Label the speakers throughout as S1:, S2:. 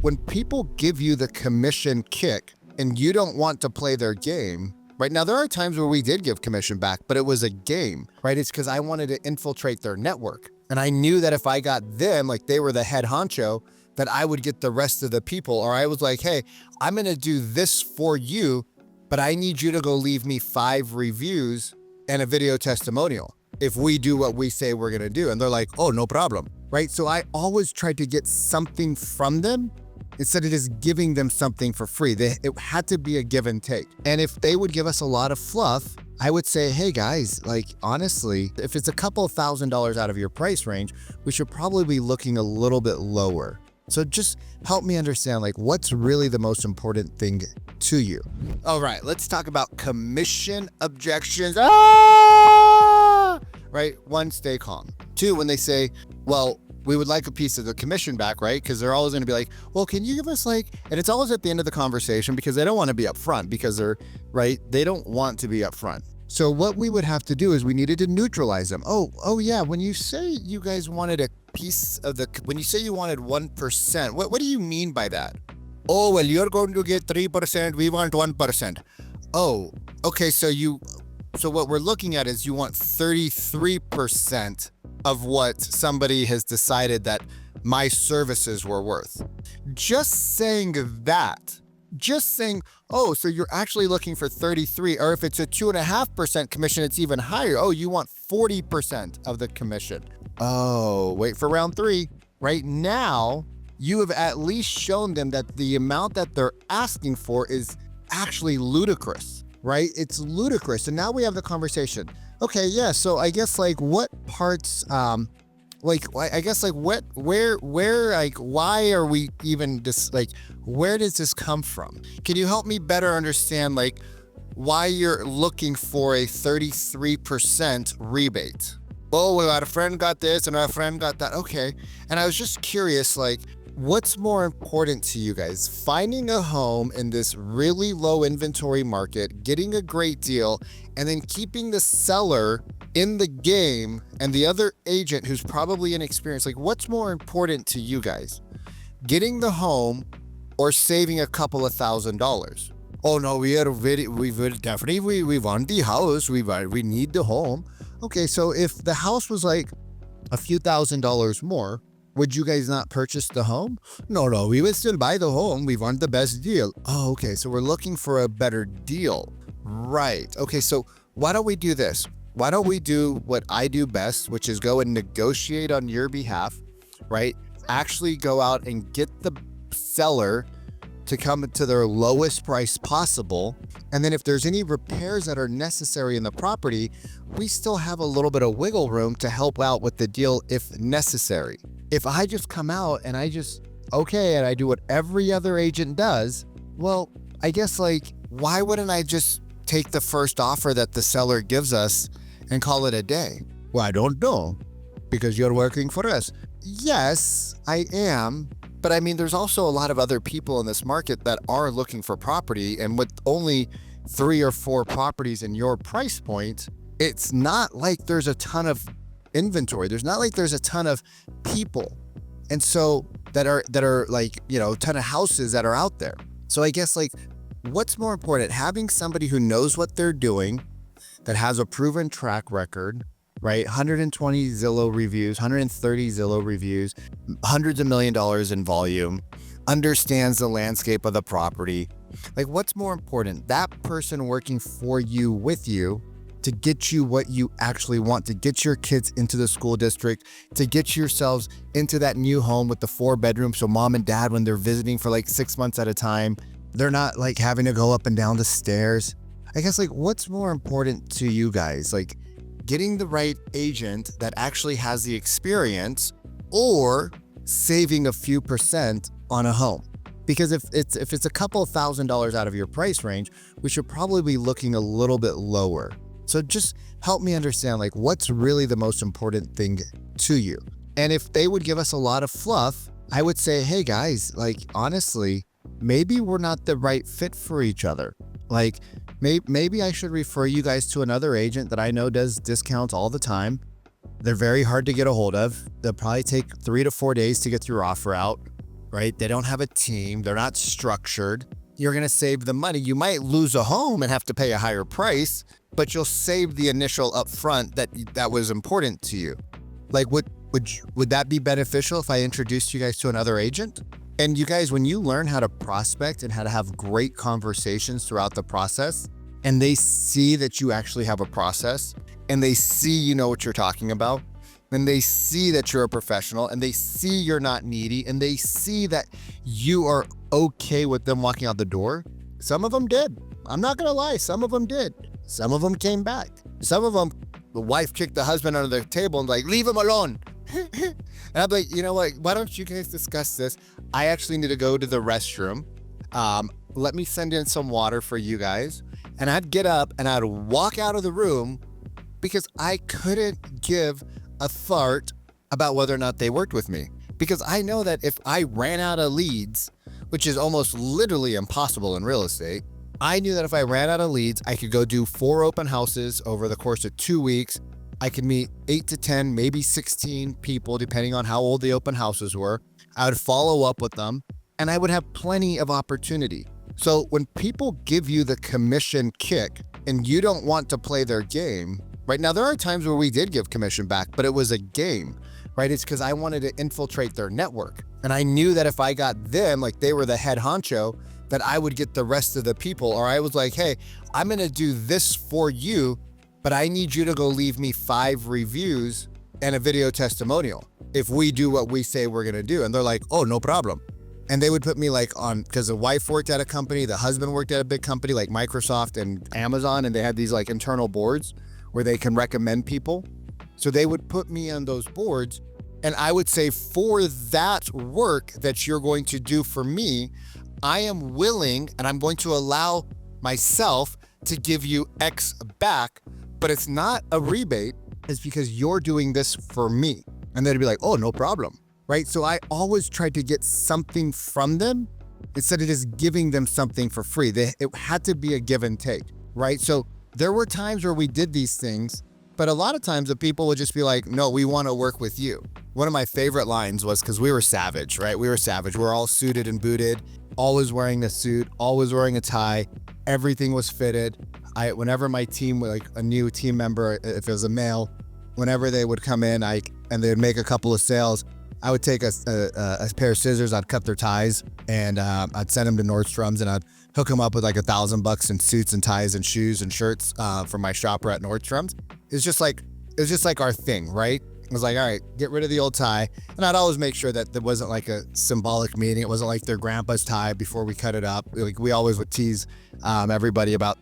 S1: when people give you the commission kick and you don't want to play their game, right? Now, there are times where we did give commission back, but it was a game, right? It's because I wanted to infiltrate their network. And I knew that if I got them, like they were the head honcho, that I would get the rest of the people. Or I was like, hey, I'm going to do this for you, but I need you to go leave me 5 reviews and a video testimonial if we do what we say we're going to do. And they're like, oh, no problem, right? So I always tried to get something from them instead of just giving them something for free. It had to be a give and take. And if they would give us a lot of fluff, I would say, hey guys, like honestly, if it's a couple of $1,000s out of your price range, we should probably be looking a little bit lower. So just help me understand, like, what's really the most important thing to you. All right, let's talk about commission objections. Right? 1, stay calm. 2, when they say, well, we would like a piece of the commission back, right? Because they're always going to be like, well, can you give us like, and it's always at the end of the conversation because they don't want to be upfront because they're, right? They don't want to be upfront. So what we would have to do is we needed to neutralize them. Oh yeah, when you say you guys wanted a piece of the, when you say you wanted 1%, what do you mean by that? Oh, well, you're going to get 3%, we want 1%. Oh, okay, so what we're looking at is you want 33% of what somebody has decided that my services were worth. Just saying, oh, so you're actually looking for 33, or if it's a 2.5% commission, it's even higher. Oh, you want 40% of the commission. Oh, wait for round 3. Right now, you have at least shown them that the amount that they're asking for is actually ludicrous, right? It's ludicrous. And now we have the conversation. Okay, yeah, so I guess like what parts, where, like, why are we even just like, where does this come from? Can you help me better understand like why you're looking for a 33% rebate? Oh, well, our friend got this and our friend got that. Okay. And I was just curious, like, what's more important to you guys? Finding a home in this really low inventory market, getting a great deal, and then keeping the seller in the game and the other agent who's probably inexperienced. Like, what's more important to you guys? Getting the home or saving a couple of $1,000s? Oh no, we want the house. We need the home. Okay, so if the house was like a few $1,000s more, would you guys not purchase the home? No, we would still buy the home. We want the best deal. Oh, okay, so we're looking for a better deal. Right. Okay, so why don't we do this? Why don't we do what I do best, which is go and negotiate on your behalf, right? Actually go out and get the seller to come to their lowest price possible. And then if there's any repairs that are necessary in the property, we still have a little bit of wiggle room to help out with the deal if necessary. If I just come out and I just, okay, and I do what every other agent does, well, I guess like, why wouldn't I just take the first offer that the seller gives us and call it a day? Well, I don't know, because you're working for us. Yes, I am. But I mean, there's also a lot of other people in this market that are looking for property, and with only 3 or 4 properties in your price point, it's not like there's a ton of inventory. There's not like there's a ton of people. And so that are like, you know, a ton of houses that are out there. So I guess like, what's more important? Having somebody who knows what they're doing, that has a proven track record, right? 120 Zillow reviews, 130 Zillow reviews, hundreds of $1 million in volume, understands the landscape of the property. Like, what's more important? That person working for you, with you, to get you what you actually want, to get your kids into the school district, to get yourselves into that new home with the 4 bedrooms. So mom and dad, when they're visiting for like 6 months at a time, they're not like having to go up and down the stairs. I guess like, what's more important to you guys? Like, getting the right agent that actually has the experience, or saving a few percent on a home? Because if it's a couple of $1,000s out of your price range, we should probably be looking a little bit lower. So just help me understand, like, what's really the most important thing to you? And if they would give us a lot of fluff, I would say, hey guys, like, honestly, maybe we're not the right fit for each other. Like, maybe I should refer you guys to another agent that I know does discounts all the time. They're very hard to get a hold of. They'll probably take 3 to 4 days to get your offer out. right? They don't have a team. They're not structured. You're going to save the money. You might lose a home and have to pay a higher price, but you'll save the initial upfront that was important to you. Like, would that be beneficial if I introduced you guys to another agent? And you guys, when you learn how to prospect and how to have great conversations throughout the process, and they see that you actually have a process, and they see you know what you're talking about, and they see that you're a professional, and they see you're not needy, and they see that you are okay with them walking out the door. Some of them did. I'm not gonna lie, some of them did. Some of them came back. Some of them, the wife kicked the husband under the table and like, leave him alone. And I'm like, you know what, why don't you guys discuss this? I actually need to go to the restroom. Let me send in some water for you guys. And I'd get up and I'd walk out of the room because I couldn't give a fart about whether or not they worked with me. Because I know that if I ran out of leads, which is almost literally impossible in real estate, I knew that if I ran out of leads, I could go do 4 open houses over the course of 2 weeks. I could meet 8 to 10, maybe 16 people, depending on how old the open houses were. I would follow up with them and I would have plenty of opportunity. So when people give you the commission kick and you don't want to play their game, right now, there are times where we did give commission back, but it was a game, right? It's because I wanted to infiltrate their network. And I knew that if I got them, like they were the head honcho, that I would get the rest of the people. Or I was like, hey, I'm going to do this for you, but I need you to go leave me 5 reviews and a video testimonial if we do what we say we're going to do. And they're like, oh, no problem. And they would put me like on, because the wife worked at a company, the husband worked at a big company like Microsoft and Amazon, and they had these like internal boards where they can recommend people. So they would put me on those boards, and I would say, for that work that you're going to do for me, I am willing and I'm going to allow myself to give you X back, but it's not a rebate. It's because you're doing this for me. And they'd be like, oh, no problem. Right? So I always tried to get something from them instead of just giving them something for free. It had to be a give and take, right? So there were times where we did these things, but a lot of times the people would just be like, no, we want to work with you. One of my favorite lines was, because we were savage, right? We were savage. We were all suited and booted, always wearing a suit, always wearing a tie. Everything was fitted. Whenever my team, like a new team member, if it was a male, whenever they would come in and they'd make a couple of sales, I would take a pair of scissors, I'd cut their ties, and I'd send them to Nordstrom's, and I'd hook them up with like $1,000 in suits and ties and shoes and shirts from my shopper at Nordstrom's. It was just like our thing, right? It was like, all right, get rid of the old tie. And I'd always make sure that there wasn't like a symbolic meaning. It wasn't like their grandpa's tie before we cut it up. Like we always would tease everybody about,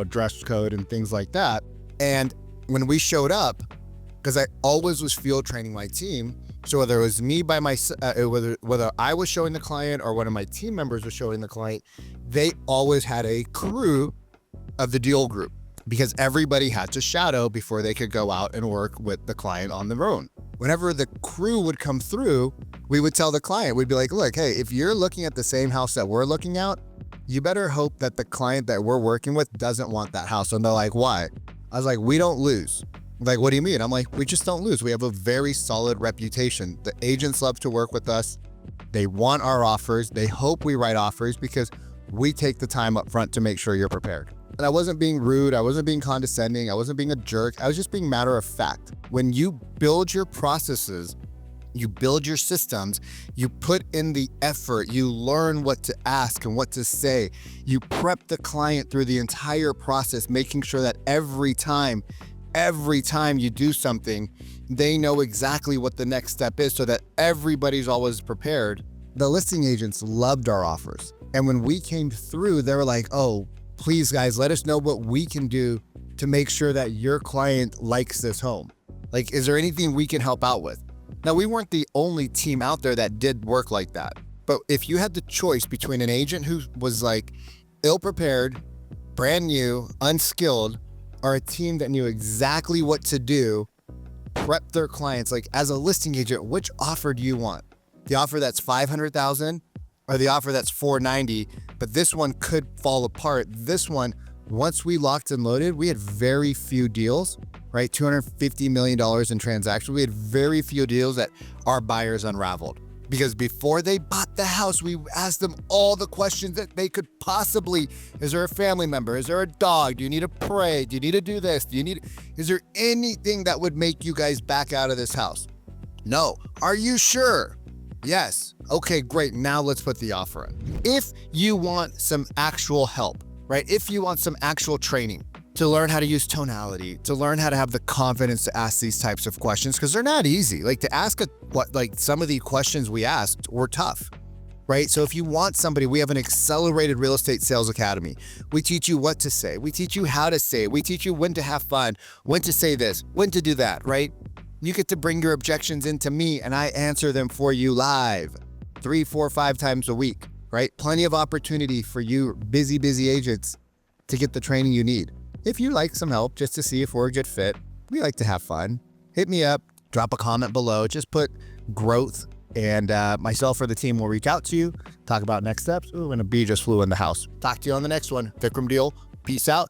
S1: dress code and things like that. And when we showed up, because I always was field training my team, so whether it was me by myself, whether I was showing the client or one of my team members was showing the client, they always had a crew of the deal group, because everybody had to shadow before they could go out and work with the client on their own. Whenever the crew would come through, we would tell the client, we'd be like, look, hey, if you're looking at the same house that we're looking at, you better hope that the client that we're working with doesn't want that house. And they're like, why? I was like, we don't lose. Like, what do you mean? I'm like, we just don't lose. We have a very solid reputation. The agents love to work with us. They want our offers. They hope we write offers because we take the time up front to make sure you're prepared. And I wasn't being rude. I wasn't being condescending. I wasn't being a jerk. I was just being matter of fact. When you build your processes, you build your systems, you put in the effort, you learn what to ask and what to say. You prep the client through the entire process, making sure that every time you do something, they know exactly what the next step is so that everybody's always prepared. The listing agents loved our offers. And when we came through, they were like, oh, please guys, let us know what we can do to make sure that your client likes this home. Like, is there anything we can help out with? Now, we weren't the only team out there that did work like that. But if you had the choice between an agent who was like ill-prepared, brand new, unskilled, or a team that knew exactly what to do, prep their clients, like as a listing agent, which offer do you want? The offer that's $500,000 or the offer that's $490, but this one could fall apart. This one, once we locked and loaded, we had very few deals, right? $250 million in transactions. We had very few deals that our buyers unraveled. Because before they bought the house, we asked them all the questions that they could possibly. Is there a family member? Is there a dog? Do you need to pray? Do you need to do this? Is there anything that would make you guys back out of this house? No. Are you sure? Yes. Okay, great. Now let's put the offer in. If you want some actual help, right? If you want some actual training to learn how to use tonality, to learn how to have the confidence to ask these types of questions, because they're not easy. Like to ask some of the questions we asked were tough, right? So if you want somebody, we have an accelerated real estate sales academy. We teach you what to say. We teach you how to say it. We teach you when to have fun, when to say this, when to do that, right? You get to bring your objections into me and I answer them for you live 3, 4, 5 times a week, right? Plenty of opportunity for you busy agents to get the training you need. If you like some help just to see if we're a good fit, we like to have fun. Hit me up, drop a comment below, just put growth and myself or the team will reach out to you, talk about next steps. Ooh, and a bee just flew in the house. Talk to you on the next one. Vikram Deal, peace out.